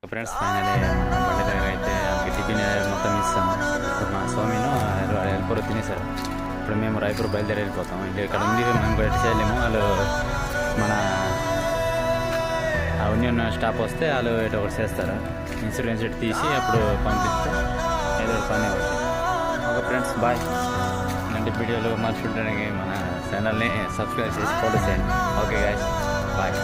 Friends finally మన బండి దగ్గర అయితే వాళ్ళకి టిఫిన్ మొత్తం ఇస్తాము. ఇప్పుడు మా స్వామిను హెల్పర్ తినేశారు. ఇప్పుడు మేము రాయపూర్ బయలుదేరి వెళ్ళిపోతాం. ఇంకా ఇక్కడ ఉంది మనం బయట చేయలేము. వాళ్ళు మన యూనియన్ స్టాప్ వస్తే వాళ్ళు ఏదో ఒకటి చేస్తారు. ఇన్సూరెన్స్ తీసి అప్పుడు పంపిస్తే ఏదో ఒకటి పని అవుతుంది. Okay friends, bye. ఇలాంటి వీడియోలు మర్చిపోవడానికి మన ఛానల్ని సబ్స్క్రైబ్ చేసి ఫాలో చేయండి. Okay guys, bye.